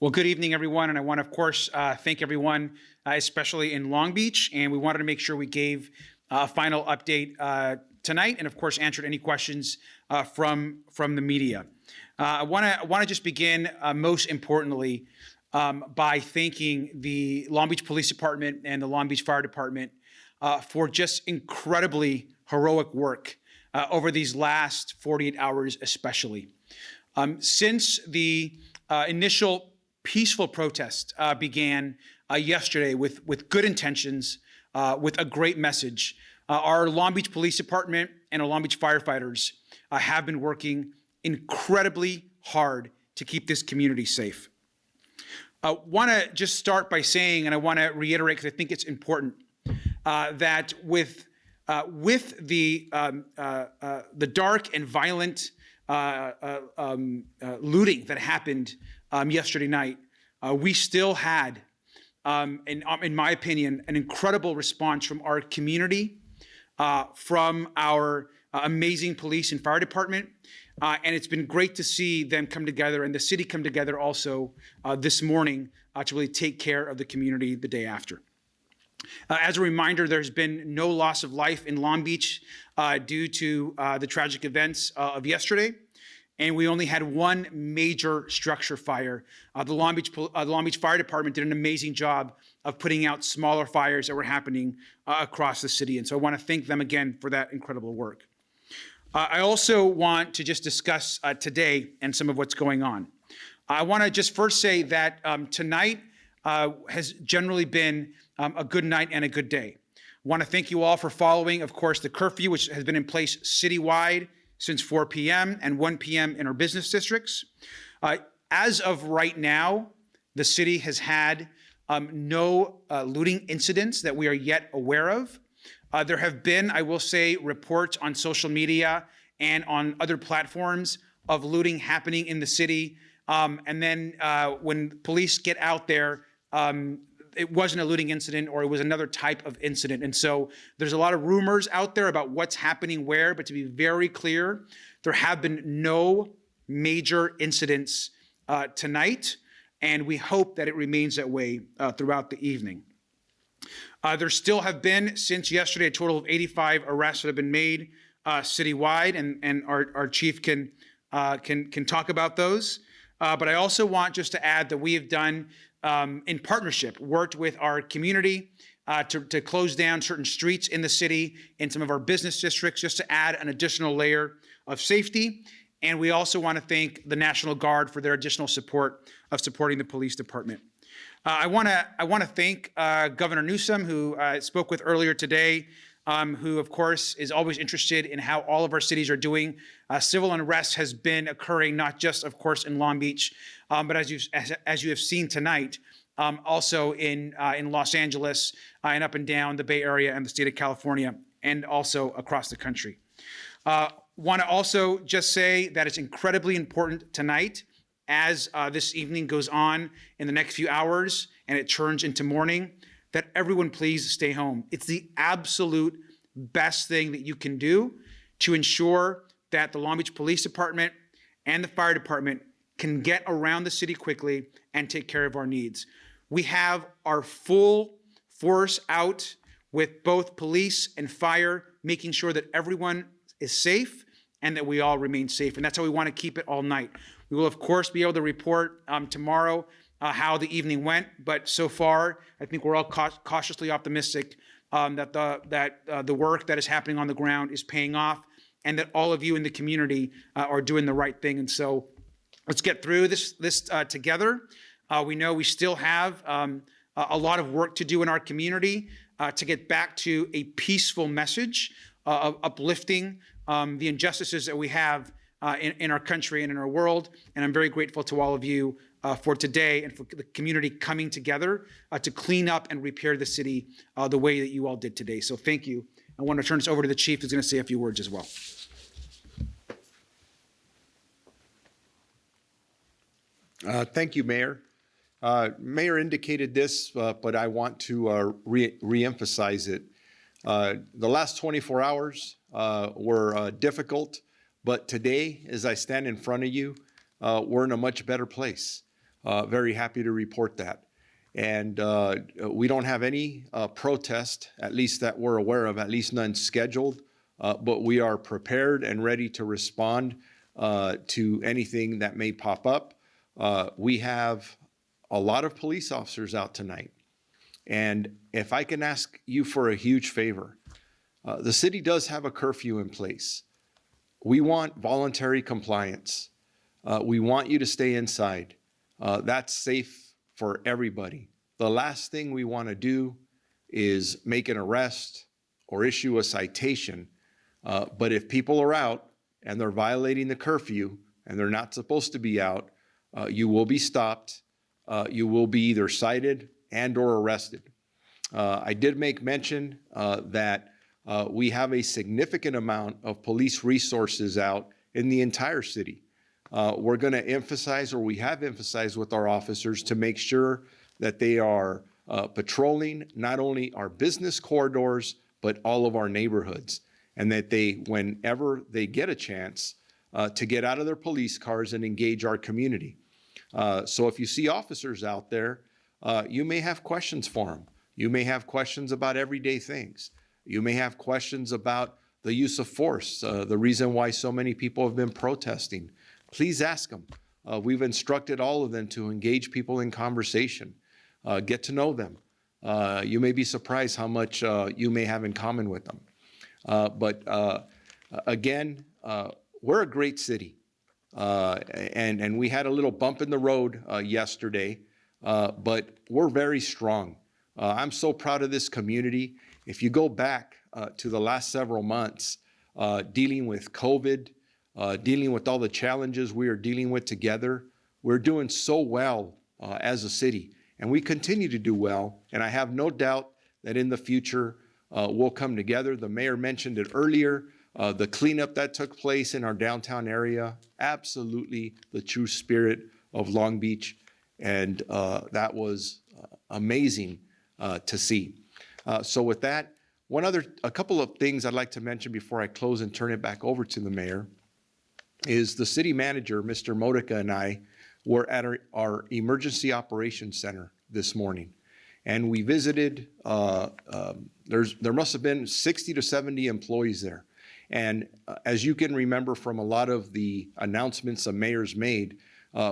Well, good evening, everyone. And I want to, of course, thank everyone, especially in Long Beach. And we wanted to make sure we gave a final update tonight and, of course, answered any questions from the media. I want to just begin, most importantly, by thanking the Long Beach Police Department and the Long Beach Fire Department for just incredibly heroic work over these last 48 hours, especially. Since the initial peaceful protest began yesterday with good intentions, with a great message, our Long Beach Police Department and our Long Beach firefighters have been working incredibly hard to keep this community safe. I want to just start by saying, and I want to reiterate because I think it's important, that with the dark and violent looting that happened yesterday night, we still had, in my opinion, an incredible response from our community, from our amazing police and fire department. And it's been great to see them come together and the city come together also this morning to really take care of the community the day after. As a reminder, there's been no loss of life in Long Beach due to the tragic events of yesterday. And we only had one major structure fire. The Long Beach Fire Department did an amazing job of putting out smaller fires that were happening across the city. And so I want to thank them again for that incredible work. I also want to just discuss today and some of what's going on. I want to just first say that tonight has generally been a good night and a good day. I want to thank you all for following, of course, the curfew, which has been in place citywide since 4 p.m. and 1 p.m. in our business districts. As of right now, the city has had no looting incidents that we are yet aware of. There have been, I will say, reports on social media and on other platforms of looting happening in the city. And then when police get out there, it wasn't a looting incident or it was another type of incident. And so there's a lot of rumors out there about what's happening where, but to be very clear, there have been no major incidents tonight, and we hope that it remains that way throughout the evening. There still have been, since yesterday, a total of 85 arrests that have been made citywide, and our chief can talk about those. But I also want just to add that we have done, in partnership, worked with our community to close down certain streets in the city, in some of our business districts, just to add an additional layer of safety. And we also want to thank the National Guard for their additional support of supporting the police department. I want to thank Governor Newsom, who I spoke with earlier today, who, of course, is always interested in how all of our cities are doing. Civil unrest has been occurring not just, of course, in Long Beach, but as you have seen tonight, also in Los Angeles and up and down the Bay Area and the state of California, and also across the country. Want to also just say that it's incredibly important tonight, as this evening goes on in the next few hours and it turns into morning, that everyone please stay home. It's the absolute best thing that you can do to ensure that the Long Beach Police Department and the Fire Department can get around the city quickly and take care of our needs. We have our full force out with both police and fire, making sure that everyone is safe and that we all remain safe. And that's how we want to keep it all night. We will, of course, be able to report tomorrow how the evening went, but so far, I think we're all cautiously optimistic that the work that is happening on the ground is paying off, and that all of you in the community are doing the right thing. And so let's get through this together. We know we still have a lot of work to do in our community to get back to a peaceful message of uplifting the injustices that we have in our country and in our world. And I'm very grateful to all of you for today and for the community coming together to clean up and repair the city the way that you all did today. So thank you. I want to turn this over to the chief, who's going to say a few words as well. Thank you, Mayor. Mayor indicated this, but I want to re-emphasize it. The last 24 hours were difficult, but today, as I stand in front of you, we're in a much better place. Very happy to report that. And we don't have any protest, at least that we're aware of, at least none scheduled, but we are prepared and ready to respond to anything that may pop up. We have a lot of police officers out tonight. And if I can ask you for a huge favor, the city does have a curfew in place. We want voluntary compliance. We want you to stay inside. That's safe for everybody. The last thing we want to do is make an arrest or issue a citation. But if people are out and they're violating the curfew and they're not supposed to be out, you will be stopped. You will be either cited and or arrested. I did make mention that we have a significant amount of police resources out in the entire city. We're going to emphasize, or we have emphasized with our officers, to make sure that they are patrolling not only our business corridors, but all of our neighborhoods, and that they, whenever they get a chance, to get out of their police cars and engage our community. So if you see officers out there, you may have questions for them. You may have questions about everyday things. You may have questions about the use of force, the reason why so many people have been protesting. Please ask them. We've instructed all of them to engage people in conversation, get to know them. You may be surprised how much you may have in common with them. But again, we're a great city. And we had a little bump in the road yesterday, but we're very strong. I'm so proud of this community. If you go back to the last several months, dealing with COVID, dealing with all the challenges we are dealing with together, we're doing so well as a city. And we continue to do well. And I have no doubt that in the future, we'll come together. The mayor mentioned it earlier. The cleanup that took place in our downtown area, absolutely the true spirit of Long Beach. And that was amazing to see. So with that, a couple of things I'd like to mention before I close and turn it back over to the mayor is the city manager, Mr. Modica, and I were at our emergency operations center this morning. And we visited, there must have been 60 to 70 employees there. And as you can remember from a lot of the announcements the mayor's made,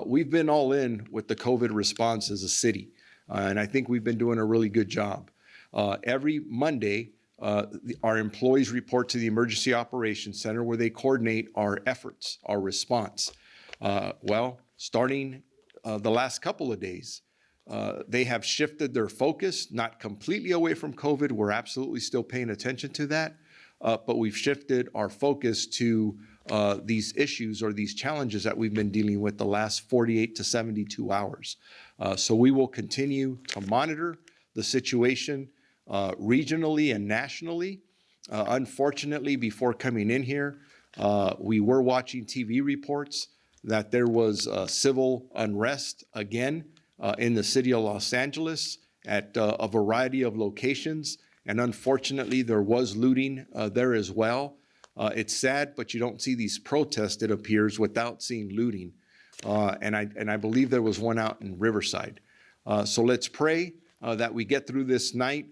we've been all in with the COVID response as a city. And I think we've been doing a really good job. Every Monday, our employees report to the Emergency Operations Center where they coordinate our efforts, our response. Well, starting the last couple of days, they have shifted their focus, not completely away from COVID. We're absolutely still paying attention to that. But we've shifted our focus to these issues or these challenges that we've been dealing with the last 48 to 72 hours. So we will continue to monitor the situation regionally and nationally. Unfortunately, before coming in here, we were watching TV reports that there was civil unrest again in the city of Los Angeles at a variety of locations. And unfortunately, there was looting there as well. It's sad, but you don't see these protests, it appears, without seeing looting. And I believe there was one out in Riverside. So let's pray that we get through this night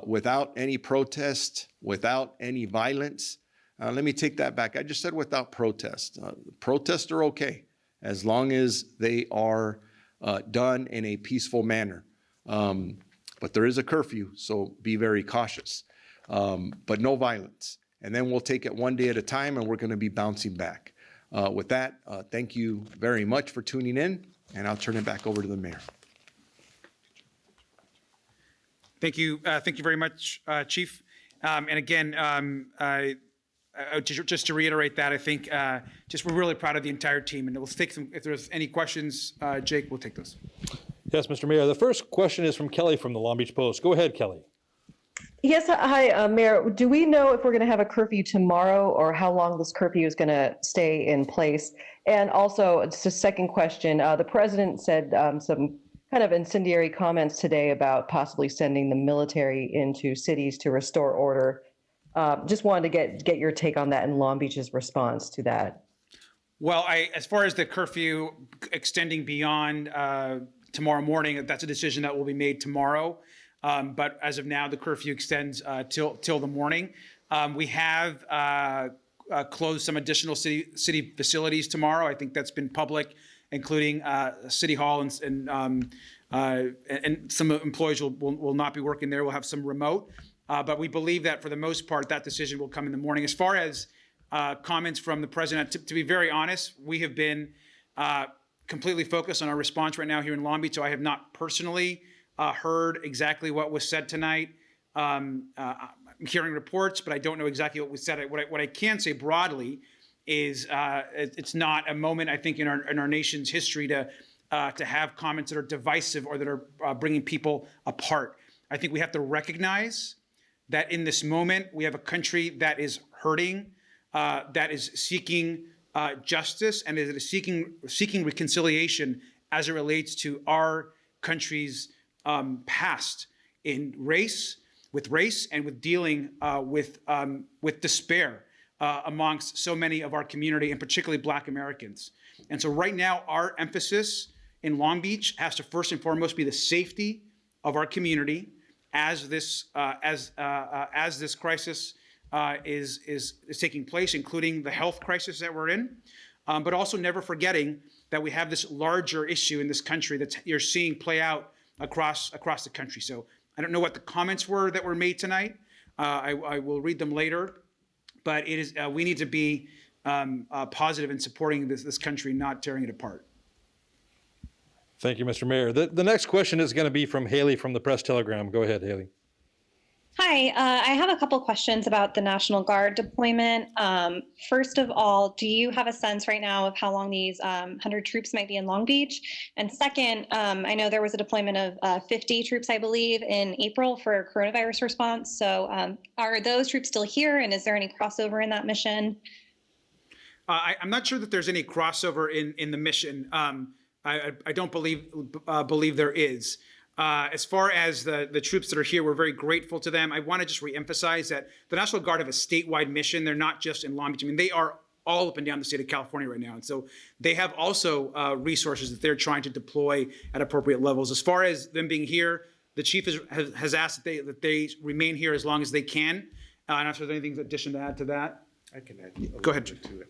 without any protest, without any violence. Let me take that back. I just said without protest. Protests are okay as long as they are done in a peaceful manner. But there is a curfew, so be very cautious. But no violence. And then we'll take it one day at a time, and we're going to be bouncing back. With that, thank you very much for tuning in, and I'll turn it back over to the mayor. Thank you very much, Chief. And again, just to reiterate that, I think we're really proud of the entire team, and we'll take some. If there's any questions, Jake, we'll take those. Yes, Mr. Mayor. The first question is from Kelly from the Long Beach Post. Go ahead, Kelly. Yes, hi, Mayor. Do we know if we're going to have a curfew tomorrow or how long this curfew is going to stay in place? And also, just a second question. The president said some kind of incendiary comments today about possibly sending the military into cities to restore order. Just wanted to get your take on that and Long Beach's response to that. Well, as far as the curfew extending beyond tomorrow morning, that's a decision that will be made tomorrow. But as of now, the curfew extends till the morning. We have closed some additional city facilities tomorrow. I think that's been public, including City Hall, and some employees will not be working there. We'll have some remote. But we believe that for the most part, that decision will come in the morning. As far as comments from the president, to be very honest, we have been completely focused on our response right now here in Long Beach. So I have not personally heard exactly what was said tonight. I'm hearing reports, but I don't know exactly what was said. What I can say broadly is it's not a moment, I think, in our nation's history to have comments that are divisive or that are bringing people apart. I think we have to recognize that in this moment we have a country that is hurting, that is seeking justice, and is seeking reconciliation as it relates to our country's past in race, and with dealing with despair amongst so many of our community, and particularly Black Americans. And so right now, our emphasis in Long Beach has to first and foremost be the safety of our community as this crisis is taking place, including the health crisis that we're in, but also never forgetting that we have this larger issue in this country that you're seeing play out across the country. So I don't know what the comments were that were made tonight. I will read them later, but it is we need to be positive in supporting this country, not tearing it apart. Thank you, Mr. Mayor. The next question is going to be from Haley from the Press Telegram. Go ahead, Haley. Hi, I have a couple questions about the National Guard deployment. First of all, do you have a sense right now of how long these 100 troops might be in Long Beach? And second, I know there was a deployment of 50 troops, I believe, in April for coronavirus response. So are those troops still here, and is there any crossover in that mission? I'm not sure that there's any crossover in the mission. I don't believe there is. As far as the troops that are here, we're very grateful to them. I want to just reemphasize that the National Guard have a statewide mission. They're not just in Long Beach. I mean, they are all up and down the state of California right now. And so they have also resources that they're trying to deploy at appropriate levels. As far as them being here, the chief has asked that they remain here as long as they can. And if there's anything in addition to add to that. I can add Go ahead. to it.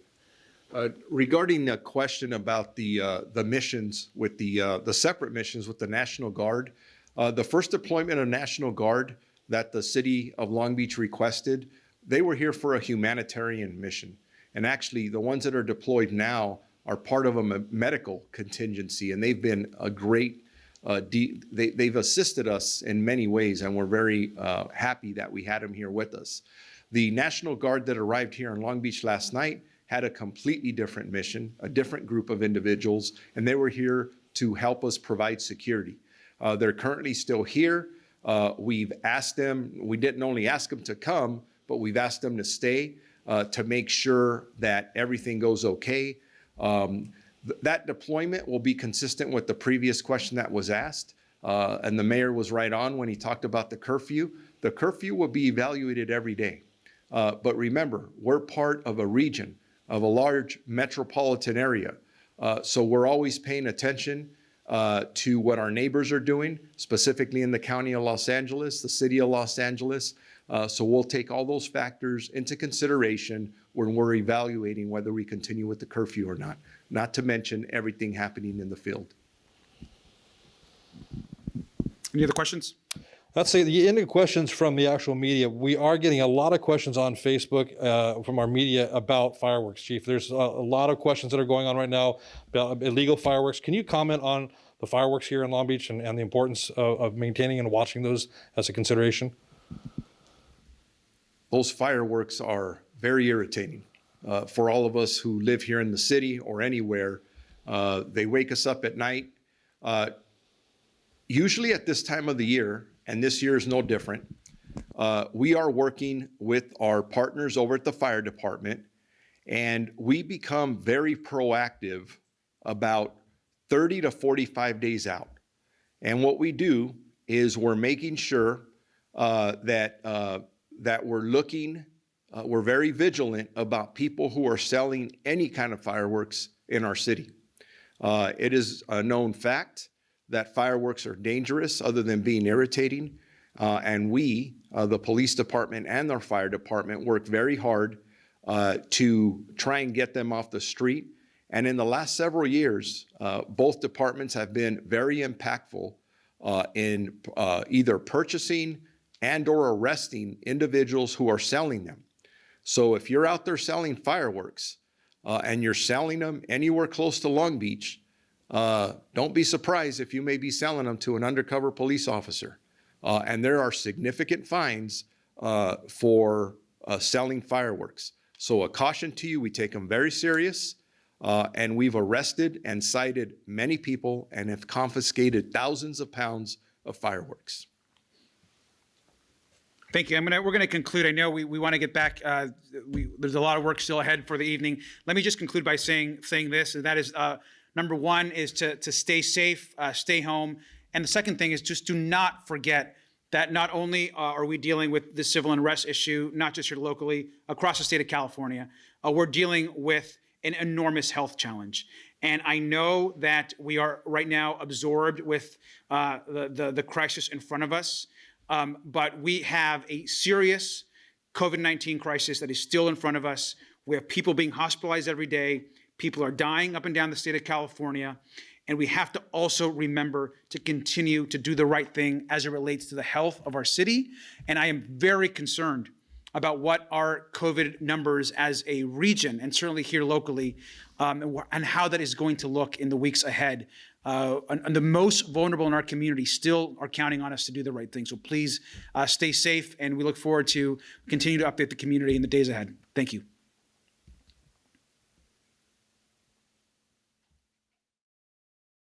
Regarding the question about the missions with the separate missions with the National Guard, the first deployment of National Guard that the city of Long Beach requested, they were here for a humanitarian mission. And actually, the ones that are deployed now are part of a medical contingency, and they've been a great, they've assisted us in many ways, and we're very happy that we had them here with us. The National Guard that arrived here in Long Beach last night had a completely different mission, a different group of individuals, and they were here to help us provide security. They're currently still here. We've asked them, we didn't only ask them to come, but we've asked them to stay to make sure that everything goes okay. That deployment will be consistent with the previous question that was asked, and the mayor was right on when he talked about the curfew. The curfew will be evaluated every day. But remember, we're part of a region, of a large metropolitan area. So we're always paying attention to what our neighbors are doing, specifically in the county of Los Angeles, the city of Los Angeles. So we'll take all those factors into consideration when we're evaluating whether we continue with the curfew or not to mention everything happening in the field. Any other questions? That's the end of questions from the actual media. We are getting a lot of questions on Facebook from our media about fireworks, Chief. There's a lot of questions that are going on right now about illegal fireworks. Can you comment on the fireworks here in Long Beach and the importance of maintaining and watching those as a consideration? Those fireworks are very irritating for all of us who live here in the city or anywhere. They wake us up at night. Usually at this time of the year, and this year is no different, we are working with our partners over at the fire department, and we become very proactive about 30 to 45 days out. And what we do is we're making sure that we're looking we're very vigilant about people who are selling any kind of fireworks in our city. It is a known fact that fireworks are dangerous other than being irritating. And we, the police department and our fire department, work very hard to try and get them off the street. And in the last several years, both departments have been very impactful in either purchasing and or arresting individuals who are selling them. So if you're out there selling fireworks and you're selling them anywhere close to Long Beach, don't be surprised if you may be selling them to an undercover police officer. And there are significant fines for selling fireworks. So a caution to you, we take them very serious. And we've arrested and cited many people and have confiscated thousands of pounds of fireworks. Thank you. We're going to conclude. I know we want to get back. There's a lot of work still ahead for the evening. Let me just conclude by saying this, and that is number one is to stay safe, stay home. And the second thing is just do not forget that not only are we dealing with the civil unrest issue, not just here locally, across the state of California, we're dealing with an enormous health challenge. And I know that we are right now absorbed with the crisis in front of us, but we have a serious COVID-19 crisis that is still in front of us. We have people being hospitalized every day. People are dying up and down the state of California. And we have to also remember to continue to do the right thing as it relates to the health of our city. And I am very concerned about what our COVID numbers as a region, and certainly here locally, and how that is going to look in the weeks ahead. And the most vulnerable in our community still are counting on us to do the right thing. So please stay safe, and we look forward to continue to update the community in the days ahead. Thank you.